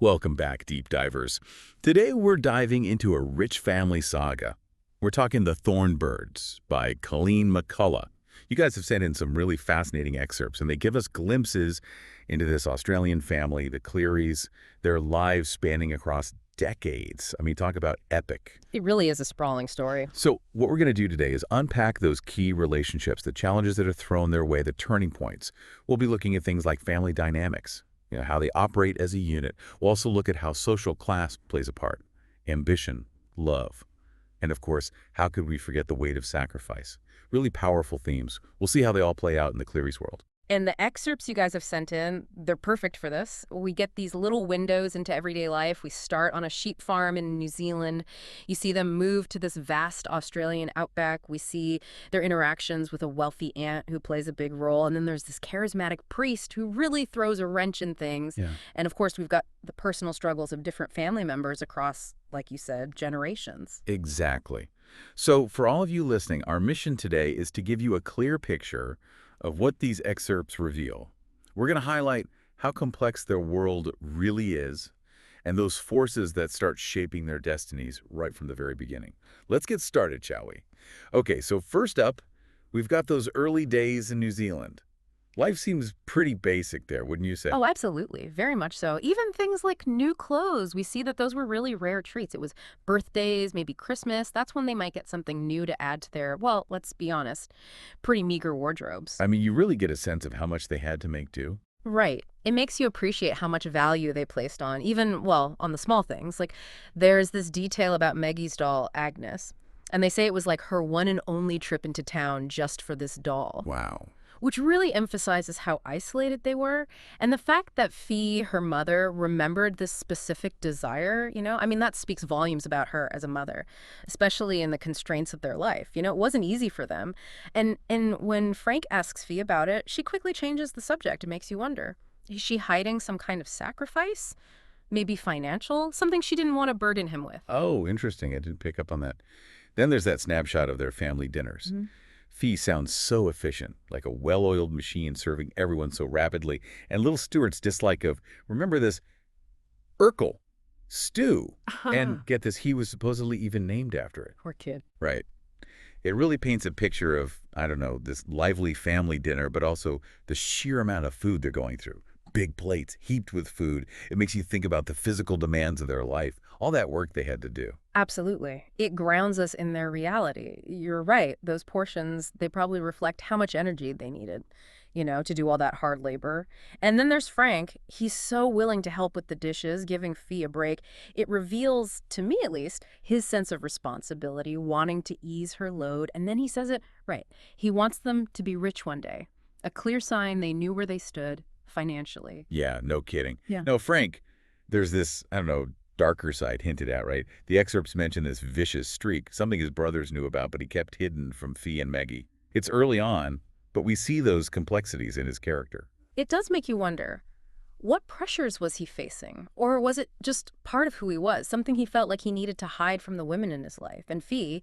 Welcome back, deep divers. Today we're diving into a rich family saga. We're talking The Thorn Birds by Colleen McCullough. You guys have sent in some really fascinating excerpts, and they give us glimpses into this Australian family, the Clearys, their lives spanning across decades. I mean, talk about epic. It really is a sprawling story. So what we're going to do today is unpack those key relationships, the challenges that are thrown their way, the turning points. We'll be looking at things like family dynamics, how they operate as a unit. We'll also look at how social class plays a part, ambition, love, and of course, how could we forget the weight of sacrifice? Really powerful themes. We'll see how they all play out in the Cleary's world. And the excerpts you guys have sent in, they're perfect for this. We get these little windows into everyday life. We start on a sheep farm in New Zealand. You see them move to this vast Australian outback. We see their interactions with a wealthy aunt who plays a big role. And then there's this charismatic priest who really throws a wrench in things. Yeah. And of course, we've got the personal struggles of different family members across, like you said, generations. Exactly. So for all of you listening, our mission today is to give you a clear picture of what these excerpts reveal. We're going to highlight how complex their world really is and those forces that start shaping their destinies right from the very beginning. Let's get started, shall we? Okay, so first up, we've got those early days in New Zealand. Life seems pretty basic there, wouldn't you say? Oh, absolutely. Very much so. Even things like new clothes, we see that those were really rare treats. It was birthdays, maybe Christmas. That's when they might get something new to add to their, well, let's be honest, pretty meager wardrobes. I mean, you really get a sense of how much they had to make do. Right. It makes you appreciate how much value they placed on, even, well, on the small things. Like, there's this detail about Maggie's doll, Agnes, and they say it was like her one and only trip into town just for this doll. Wow. Which really emphasizes how isolated they were. And the fact that Fee, her mother, remembered this specific desire, I mean, that speaks volumes about her as a mother, especially in the constraints of their life. It wasn't easy for them. And when Frank asks Fee about it, she quickly changes the subject. It makes you wonder, is she hiding some kind of sacrifice? Maybe financial? Something she didn't want to burden him with. Oh, interesting. I didn't pick up on that. Then there's that snapshot of their family dinners. Mm-hmm. Fee sounds so efficient, like a well-oiled machine serving everyone so rapidly. And little Stuart's dislike of, remember this, Urkel, stew. And get this, he was supposedly even named after it. Poor kid. Right. It really paints a picture of, I don't know, this lively family dinner, but also the sheer amount of food they're going through. Big plates, heaped with food. It makes you think about the physical demands of their life, all that work they had to do. Absolutely. It grounds us in their reality. You're right. Those portions, they probably reflect how much energy they needed, to do all that hard labor. And then there's Frank. He's so willing to help with the dishes, giving Fee a break. It reveals, to me at least, his sense of responsibility, wanting to ease her load. And then he says it right. He wants them to be rich one day. A clear sign they knew where they stood financially. Yeah, no kidding. Yeah. No, Frank, there's this, I don't know, darker side hinted at, right? The excerpts mention this vicious streak, something his brothers knew about, but he kept hidden from Fee and Meggie. It's early on, but we see those complexities in his character. It does make you wonder, what pressures was he facing? Or was it just part of who he was, something he felt like he needed to hide from the women in his life? And Fee,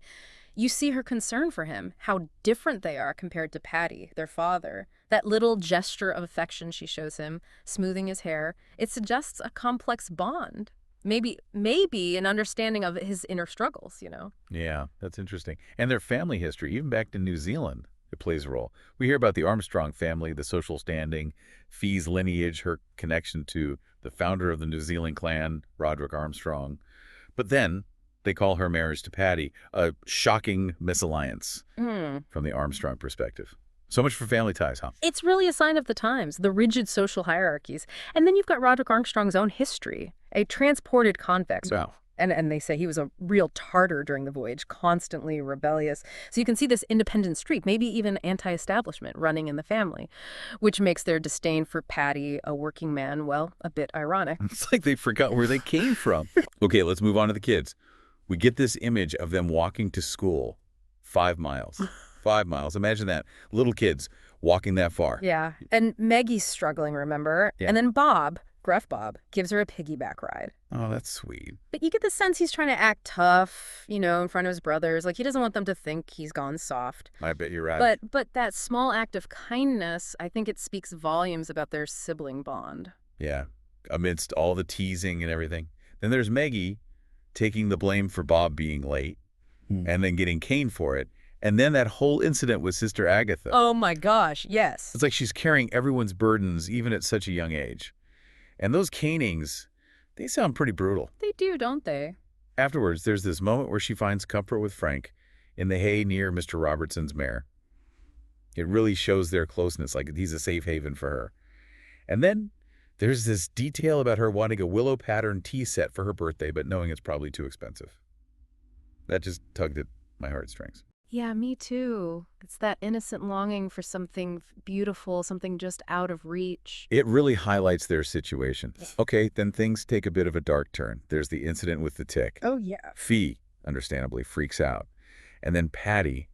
you see her concern for him, how different they are compared to Patty, their father. That little gesture of affection she shows him, smoothing his hair, it suggests a complex bond. Maybe an understanding of his inner struggles, Yeah, that's interesting. And their family history, even back to New Zealand, it plays a role. We hear about the Armstrong family, the social standing, Fee's lineage, her connection to the founder of the New Zealand clan, Roderick Armstrong. But then they call her marriage to Patty a shocking misalliance from the Armstrong perspective. So much for family ties, huh? It's really a sign of the times, the rigid social hierarchies. And then you've got Roderick Armstrong's own history, a transported convict. Wow. And they say he was a real Tartar during the voyage, constantly rebellious. So you can see this independent streak, maybe even anti-establishment running in the family, which makes their disdain for Patty, a working man, well, a bit ironic. It's like they forgot where they came from. Okay, let's move on to the kids. We get this image of them walking to school 5 miles. 5 miles. Imagine that. Little kids walking that far. Yeah. And Maggie's struggling, remember? Yeah. And then Bob, Gruff Bob, gives her a piggyback ride. Oh, that's sweet. But you get the sense he's trying to act tough, in front of his brothers. Like, he doesn't want them to think he's gone soft. I bet you're right. But that small act of kindness, I think it speaks volumes about their sibling bond. Yeah. amidst all the teasing and everything. Then there's Meggie taking the blame for Bob being late Hmm. and then getting caned for it. And then that whole incident with Sister Agatha. Oh my gosh, yes. It's like she's carrying everyone's burdens even at such a young age. And those canings, they sound pretty brutal. They do, don't they? Afterwards, there's this moment where she finds comfort with Frank in the hay near Mr. Robertson's mare. It really shows their closeness, like he's a safe haven for her. And then there's this detail about her wanting a willow pattern tea set for her birthday, but knowing it's probably too expensive. That just tugged at my heartstrings. Yeah, me too. It's that innocent longing for something beautiful, something just out of reach. It really highlights their situation. Okay, then things take a bit of a dark turn. There's the incident with the tick. Oh, yeah. Fee, understandably, freaks out. And then Patty,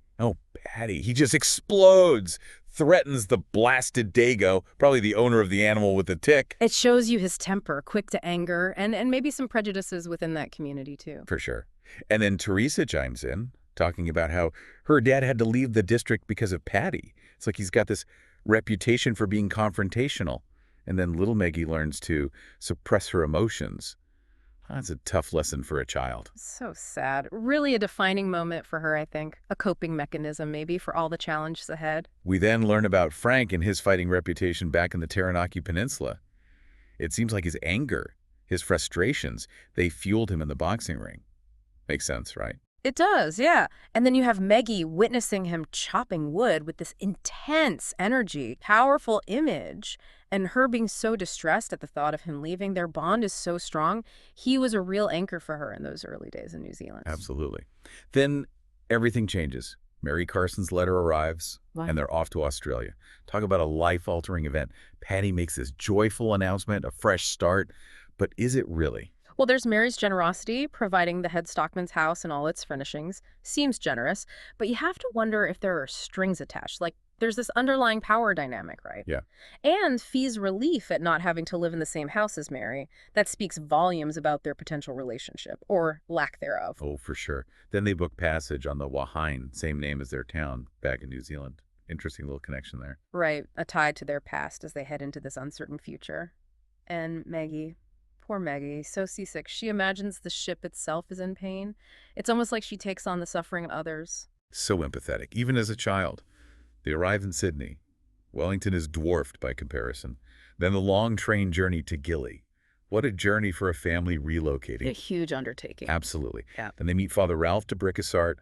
he just explodes, threatens the blasted Dago, probably the owner of the animal with the tick. It shows you his temper, quick to anger, and maybe some prejudices within that community, too. For sure. And then Teresa chimes in, talking about how her dad had to leave the district because of Patty. It's like he's got this reputation for being confrontational. And then little Meggie learns to suppress her emotions. That's a tough lesson for a child. So sad. Really a defining moment for her, I think. A coping mechanism, maybe, for all the challenges ahead. We then learn about Frank and his fighting reputation back in the Taranaki Peninsula. It seems like his anger, his frustrations, they fueled him in the boxing ring. Makes sense, right? It does, yeah. And then you have Meggie witnessing him chopping wood with this intense energy, powerful image, and her being so distressed at the thought of him leaving. Their bond is so strong. He was a real anchor for her in those early days in New Zealand. Absolutely. Then everything changes. Mary Carson's letter arrives, Wow. and they're off to Australia. Talk about a life-altering event. Patty makes this joyful announcement, a fresh start. But is it really? Well, there's Mary's generosity, providing the head stockman's house and all its furnishings. Seems generous, but you have to wonder if there are strings attached. Like, there's this underlying power dynamic, right? Yeah. And Fee's relief at not having to live in the same house as Mary. That speaks volumes about their potential relationship, or lack thereof. Oh, for sure. Then they book passage on the Wahine, same name as their town, back in New Zealand. Interesting little connection there. Right, a tie to their past as they head into this uncertain future. And Meggie. Poor Meggie, so seasick. She imagines the ship itself is in pain. It's almost like she takes on the suffering of others. So empathetic, even as a child. They arrive in Sydney. Wellington is dwarfed by comparison. Then the long train journey to Gili. What a journey for a family relocating. A huge undertaking. Absolutely. Yeah. Then they meet Father Ralph de Brickassart.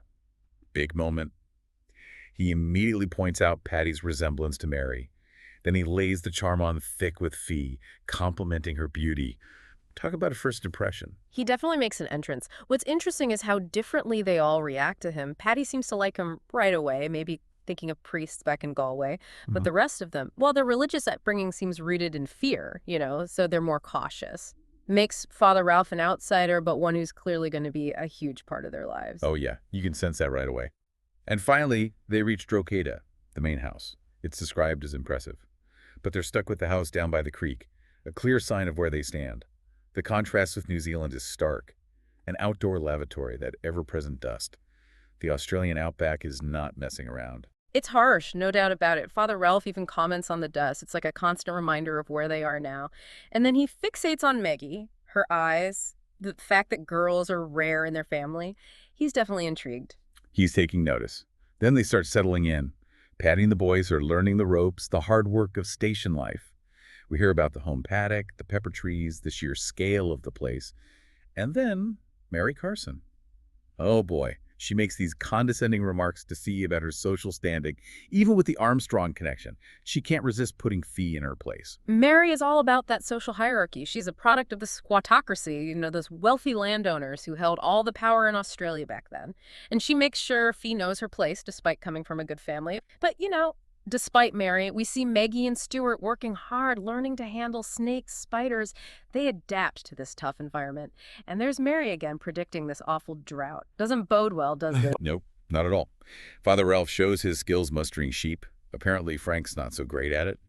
Big moment. He immediately points out Patty's resemblance to Mary. Then he lays the charm on thick with Fee, complimenting her beauty. Talk about a first impression. He definitely makes an entrance. What's interesting is how differently they all react to him. Patty seems to like him right away, maybe thinking of priests back in Galway. But the rest of them, well, their religious upbringing seems rooted in fear, so they're more cautious. Makes Father Ralph an outsider, but one who's clearly going to be a huge part of their lives. Oh, yeah. You can sense that right away. And finally, they reach Drogheda, the main house. It's described as impressive. But they're stuck with the house down by the creek, a clear sign of where they stand. The contrast with New Zealand is stark. An outdoor lavatory, that ever-present dust. The Australian outback is not messing around. It's harsh, no doubt about it. Father Ralph even comments on the dust. It's like a constant reminder of where they are now. And then he fixates on Meggie, her eyes, the fact that girls are rare in their family. He's definitely intrigued. He's taking notice. Then they start settling in. Patty and the boys are learning the ropes, the hard work of station life. We hear about the home paddock, the pepper trees, the sheer scale of the place. And then Mary Carson. Oh boy, she makes these condescending remarks to Fee about her social standing, even with the Armstrong connection. She can't resist putting Fee in her place. Mary is all about that social hierarchy. She's a product of the squattocracy, those wealthy landowners who held all the power in Australia back then. And she makes sure Fee knows her place, despite coming from a good family. But, despite Mary, we see Meggie and Stuart working hard, learning to handle snakes, spiders. They adapt to this tough environment. And there's Mary again predicting this awful drought. Doesn't bode well, does it? Nope, not at all. Father Ralph shows his skills mustering sheep. Apparently, Frank's not so great at it.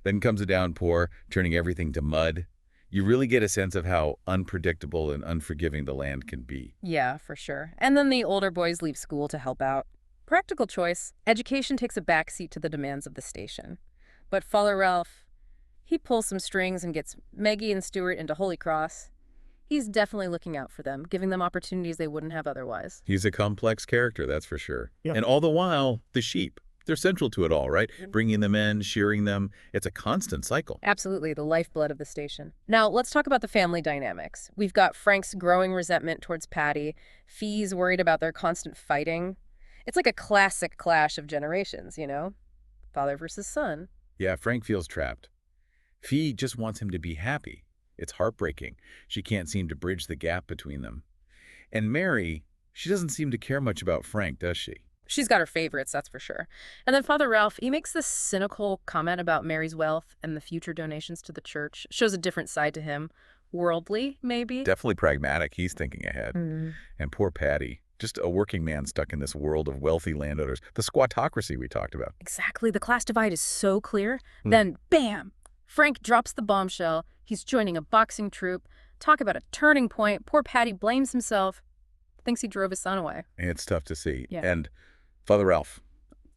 Then comes a downpour, turning everything to mud. You really get a sense of how unpredictable and unforgiving the land can be. Yeah, for sure. And then the older boys leave school to help out. Practical choice. Education takes a backseat to the demands of the station. But Father Ralph, He pulls some strings and gets Meggie and Stuart into Holy Cross. He's definitely looking out for them, giving them opportunities they wouldn't have otherwise. He's a complex character, that's for sure. Yeah. And all the while, the sheep. They're central to it all, right? Bringing them in, shearing them. It's a constant cycle. Absolutely, the lifeblood of the station. Now, let's talk about the family dynamics. We've got Frank's growing resentment towards Patty, Fee's worried about their constant fighting. It's like a classic clash of generations, you know? Father versus son. Yeah, Frank feels trapped. Fee just wants him to be happy. It's heartbreaking. She can't seem to bridge the gap between them. And Mary, she doesn't seem to care much about Frank, does she? She's got her favorites, that's for sure. And then Father Ralph, he makes this cynical comment about Mary's wealth and the future donations to the church. Shows a different side to him. Worldly, maybe? Definitely pragmatic. He's thinking ahead. And poor Patty, just a working man stuck in this world of wealthy landowners. The squatocracy we talked about. Exactly. The class divide is so clear. Then, bam! Frank drops the bombshell. He's joining a boxing troupe. Talk about a turning point. Poor Patty blames himself. Thinks he drove his son away. And it's tough to see. Yeah. And Father Ralph,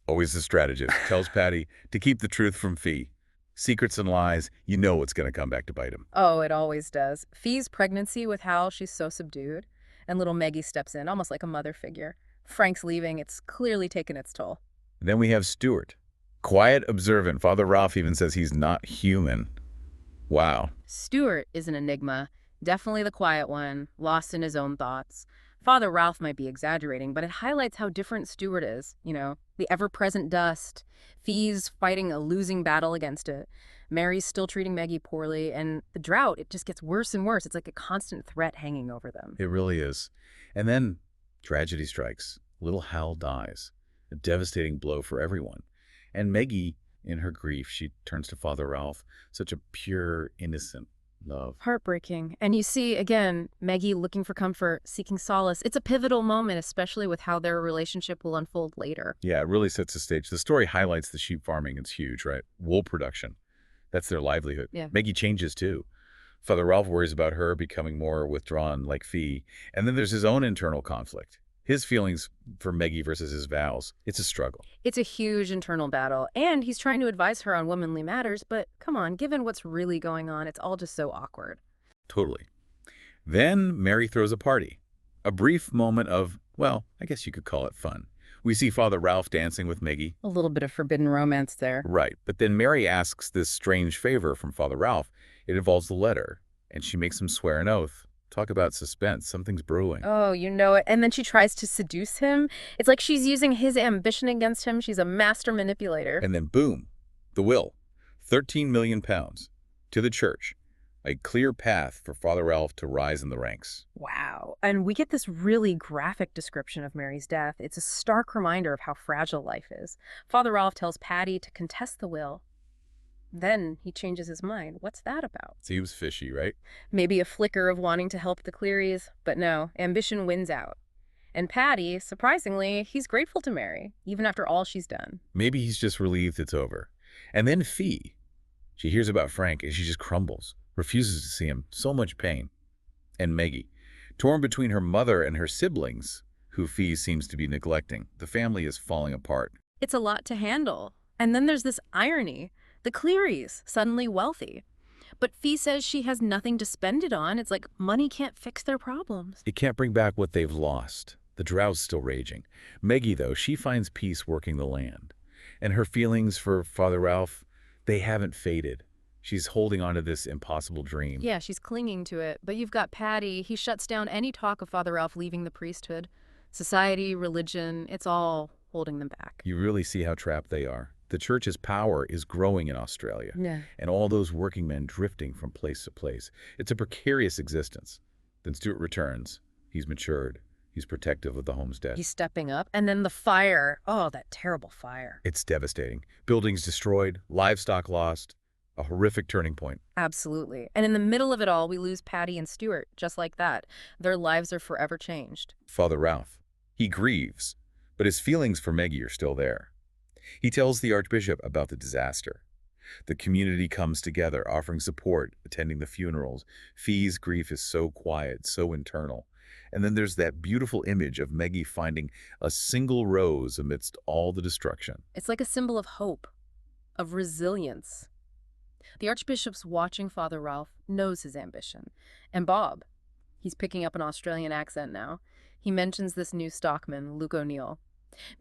always the strategist, tells Patty to keep the truth from Fee. Secrets and lies, you know it's going to come back to bite him. Oh, it always does. Fee's pregnancy with Hal, she's so subdued. And little Meggie steps in, almost like a mother figure. Frank's leaving. It's clearly taken its toll. Then we have Stuart. Quiet, observant. Father Ralph even says he's not human. Wow. Stuart is an enigma. Definitely the quiet one, lost in his own thoughts. Father Ralph might be exaggerating, but it highlights how different Stuart is, you know, the ever-present dust. Fee's fighting a losing battle against it. Mary's still treating Meggie poorly, and the drought, it just gets worse and worse. It's like a constant threat hanging over them. It really is. And then tragedy strikes. Little Hal dies. A devastating blow for everyone. And Meggie, in her grief, she turns to Father Ralph. Such a pure, innocent love. Heartbreaking. And you see, again, Meggie looking for comfort, seeking solace. It's a pivotal moment, especially with how their relationship will unfold later. Yeah, it really sets the stage. The story highlights the sheep farming. It's huge, right? Wool production. That's their livelihood. Yeah. Meggie changes, too. Father Ralph worries about her becoming more withdrawn like Fee. And then there's his own internal conflict. His feelings for Meggie versus his vows. It's a struggle. It's a huge internal battle, and he's trying to advise her on womanly matters, but come on, given what's really going on, it's all just so awkward. Totally. Then Mary throws a party. A brief moment of, well, I guess you could call it fun. We see Father Ralph dancing with Meggie. A little bit of forbidden romance there. Right. But then Mary asks this strange favor from Father Ralph. It involves the letter, and she makes him swear an oath. Talk about suspense. Something's brewing. Oh, you know it. And then she tries to seduce him. It's like she's using his ambition against him. She's a master manipulator. And then boom, the will. 13 million pounds to the church. A clear path for Father Ralph to rise in the ranks. Wow. And we get this really graphic description of Mary's death. It's a stark reminder of how fragile life is. Father Ralph tells Patty to contest the will. Then he changes his mind. What's that about? Seems fishy, right? Maybe a flicker of wanting to help the Clearys, but no, ambition wins out. And Patty, surprisingly, he's grateful to Mary, even after all she's done. Maybe he's just relieved it's over. And then Fee. She hears about Frank and she just crumbles, refuses to see him. So much pain. And Meggie, torn between her mother and her siblings, who Fee seems to be neglecting. The family is falling apart. It's a lot to handle. And then there's this irony. The Clearys, suddenly wealthy. But Fee says she has nothing to spend it on. It's like money can't fix their problems. It can't bring back what they've lost. The drought's still raging. Meggie, though, she finds peace working the land. And her feelings for Father Ralph, they haven't faded. She's holding on to this impossible dream. Yeah, she's clinging to it. But you've got Patty. He shuts down any talk of Father Ralph leaving the priesthood. Society, religion, it's all holding them back. You really see how trapped they are. The church's power is growing in Australia. Yeah. And all those working men drifting from place to place. It's a precarious existence. Then Stuart returns. He's matured. He's protective of the homestead. He's stepping up. And then the fire. Oh, that terrible fire. It's devastating. Buildings destroyed, livestock lost. A horrific turning point. Absolutely. And in the middle of it all, we lose Patty and Stuart, just like that. Their lives are forever changed. Father Ralph. He grieves, but his feelings for Meggie are still there. He tells the Archbishop about the disaster. The community comes together, offering support, attending the funerals. Fee's grief is so quiet, so internal. And then there's that beautiful image of Meggie finding a single rose amidst all the destruction. It's like a symbol of hope, of resilience. The Archbishop's watching Father Ralph, knows his ambition. And Bob, he's picking up an Australian accent now. He mentions this new stockman, Luke O'Neill.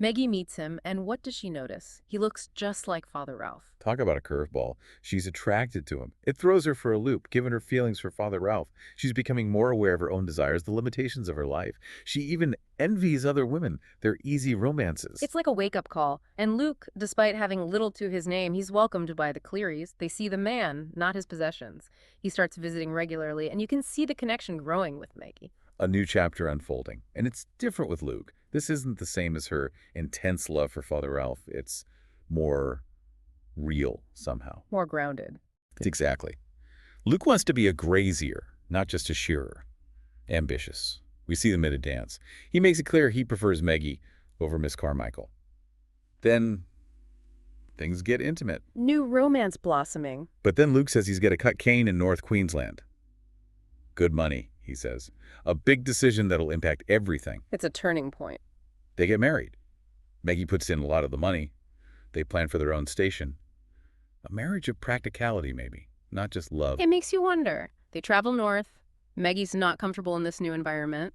Meggie meets him, and what does she notice? He looks just like Father Ralph. Talk about a curveball. She's attracted to him. It throws her for a loop, given her feelings for Father Ralph. She's becoming more aware of her own desires, the limitations of her life. She even envies other women, their easy romances. It's like a wake-up call. And Luke, despite having little to his name, he's welcomed by the Clearys. They see the man, not his possessions. He starts visiting regularly, and you can see the connection growing with Meggie. A new chapter unfolding. And it's different with Luke. This isn't the same as her intense love for Father Ralph. It's more real somehow. More grounded. Exactly. Luke wants to be a grazier, not just a shearer. Ambitious. We see them at a dance. He makes it clear he prefers Meggie over Miss Carmichael. Then things get intimate. New romance blossoming. But then Luke says he's got to cut cane in North Queensland. Good money, he says. A big decision that'll impact everything. It's a turning point. They get married. Meggie puts in a lot of the money. They plan for their own station. A marriage of practicality, maybe, not just love. It makes you wonder. They travel north. Meggie's not comfortable in this new environment.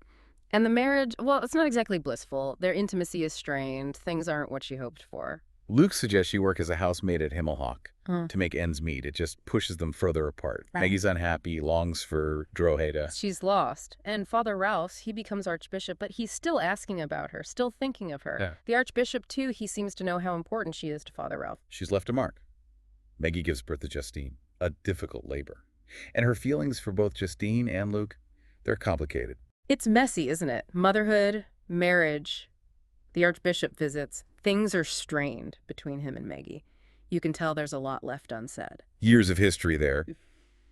And the marriage, well, it's not exactly blissful. Their intimacy is strained. Things aren't what she hoped for. Luke suggests she work as a housemaid at Himmelhock to make ends meet. It just pushes them further apart. Right. Maggie's unhappy, longs for Drogheda. She's lost. And Father Ralph, he becomes Archbishop, but he's still asking about her, still thinking of her. Yeah. The Archbishop, too, he seems to know how important she is to Father Ralph. She's left a mark. Meggie gives birth to Justine, a difficult labor. And her feelings for both Justine and Luke, they're complicated. It's messy, isn't it? Motherhood, marriage. The Archbishop visits. Things are strained between him and Meggie. You can tell there's a lot left unsaid. Years of history there.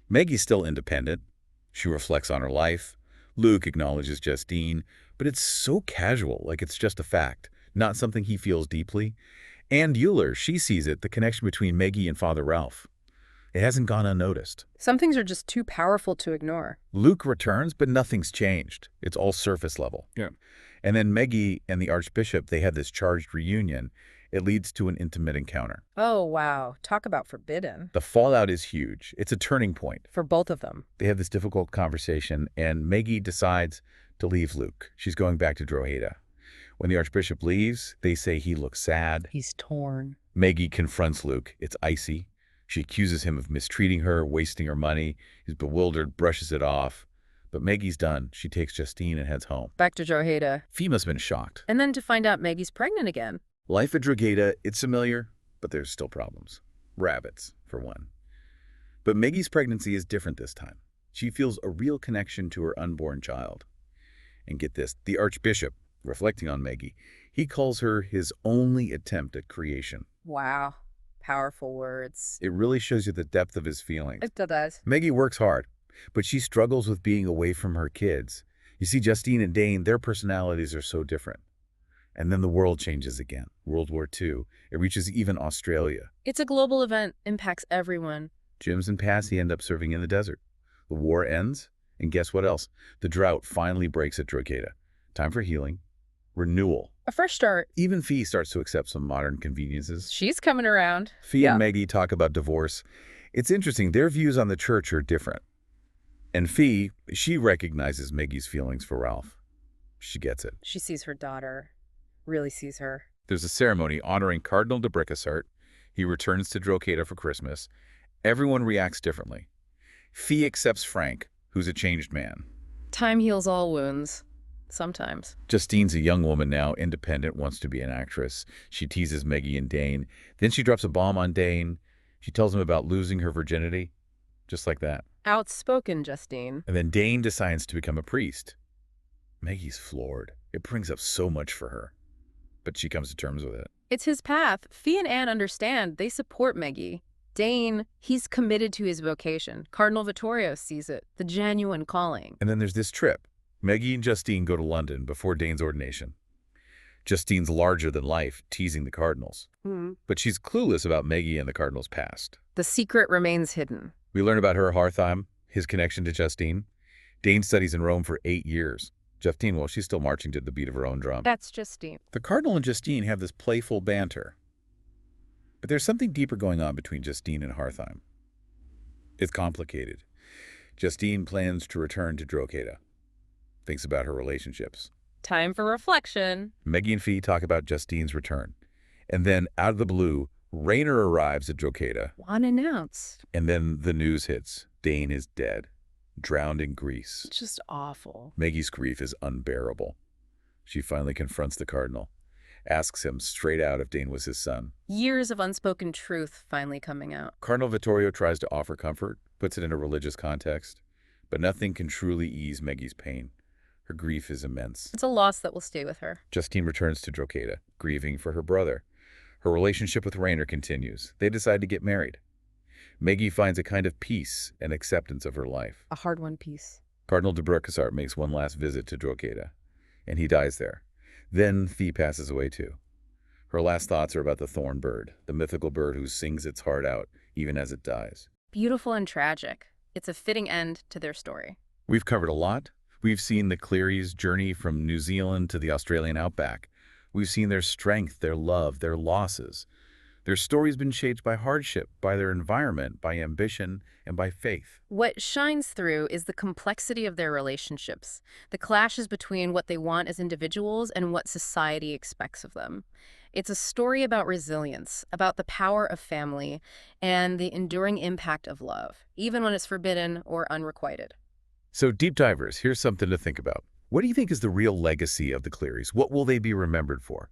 Maggie's still independent. She reflects on her life. Luke acknowledges Justine, but it's so casual, like it's just a fact, not something he feels deeply. And Euler, she sees it, the connection between Meggie and Father Ralph. It hasn't gone unnoticed. Some things are just too powerful to ignore. Luke returns, but nothing's changed. It's all surface level. Yeah. And then Meggie and the Archbishop, they have this charged reunion. It leads to an intimate encounter. Oh, wow. Talk about forbidden. The fallout is huge. It's a turning point. For both of them. They have this difficult conversation, and Meggie decides to leave Luke. She's going back to Drogheda. When the Archbishop leaves, they say he looks sad. He's torn. Meggie confronts Luke. It's icy. She accuses him of mistreating her, wasting her money. He's bewildered, brushes it off. But Maggie's done. She takes Justine and heads home. Back to Drogheda. Fee must have been shocked. And then to find out Maggie's pregnant again. Life at Drogheda, it's familiar, but there's still problems. Rabbits, for one. But Maggie's pregnancy is different this time. She feels a real connection to her unborn child. And get this, the Archbishop, reflecting on Meggie, he calls her his only attempt at creation. Wow. Powerful words. It really shows you the depth of his feelings. It does. Meggie works hard, but she struggles with being away from her kids. You see, Justine and Dane, their personalities are so different. And then the world changes again. World War II. It reaches even Australia. It's a global event, impacts everyone. Jims and Passy end up serving in the desert. The war ends, and guess what else? The drought finally breaks at Drogheda. Time for healing, renewal. A fresh start. Even Fee starts to accept some modern conveniences. She's coming around. Fee and Meggie talk about divorce. It's interesting, their views on the church are different. And Fee, she recognizes Maggie's feelings for Ralph. She gets it. She sees her daughter. Really sees her. There's a ceremony honoring Cardinal de Bricquesart. He returns to Drogheda for Christmas. Everyone reacts differently. Fee accepts Frank, who's a changed man. Time heals all wounds. Sometimes. Justine's a young woman now, independent, wants to be an actress. She teases Meggie and Dane. Then she drops a bomb on Dane. She tells him about losing her virginity. Just like that. Outspoken, Justine. And then Dane decides to become a priest. Maggie's floored. It brings up so much for her. But she comes to terms with it. It's his path. Fee and Anne understand. They support Meggie. Dane, he's committed to his vocation. Cardinal Vittorio sees it. The genuine calling. And then there's this trip. Meggie and Justine go to London before Dane's ordination. Justine's larger than life, teasing the cardinals. But she's clueless about Meggie and the cardinals' past. The secret remains hidden. We learn about her Hartheim, his connection to Justine. Dane studies in Rome for 8 years. Justine, well, she's still marching to the beat of her own drum. That's Justine. The cardinal and Justine have this playful banter. But there's something deeper going on between Justine and Hartheim. It's complicated. Justine plans to return to Drogheda. Thinks about her relationships. Time for reflection. Meggie and Fee talk about Justine's return. And then, out of the blue, Raynor arrives at Drogheda. Unannounced. And then the news hits. Dane is dead, drowned in Greece. Just awful. Maggie's grief is unbearable. She finally confronts the cardinal, asks him straight out if Dane was his son. Years of unspoken truth finally coming out. Cardinal Vittorio tries to offer comfort, puts it in a religious context, but nothing can truly ease Maggie's pain. Her grief is immense. It's a loss that will stay with her. Justine returns to Drogheda, grieving for her brother. Her relationship with Raynor continues. They decide to get married. Meggie finds a kind of peace and acceptance of her life. A hard-won piece. Cardinal de Bréquissart makes one last visit to Drogheda, and he dies there. Then Fee passes away too. Her last thoughts are about the Thorn Bird, the mythical bird who sings its heart out even as it dies. Beautiful and tragic. It's a fitting end to their story. We've covered a lot. We've seen the Clearys' journey from New Zealand to the Australian outback. We've seen their strength, their love, their losses. Their story's been shaped by hardship, by their environment, by ambition, and by faith. What shines through is the complexity of their relationships, the clashes between what they want as individuals and what society expects of them. It's a story about resilience, about the power of family, and the enduring impact of love, even when it's forbidden or unrequited. So, deep divers, here's something to think about. What do you think is the real legacy of the Clearys? What will they be remembered for?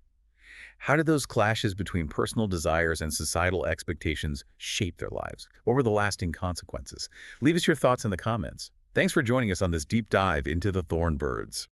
How did those clashes between personal desires and societal expectations shape their lives? What were the lasting consequences? Leave us your thoughts in the comments. Thanks for joining us on this deep dive into the Thorn Birds.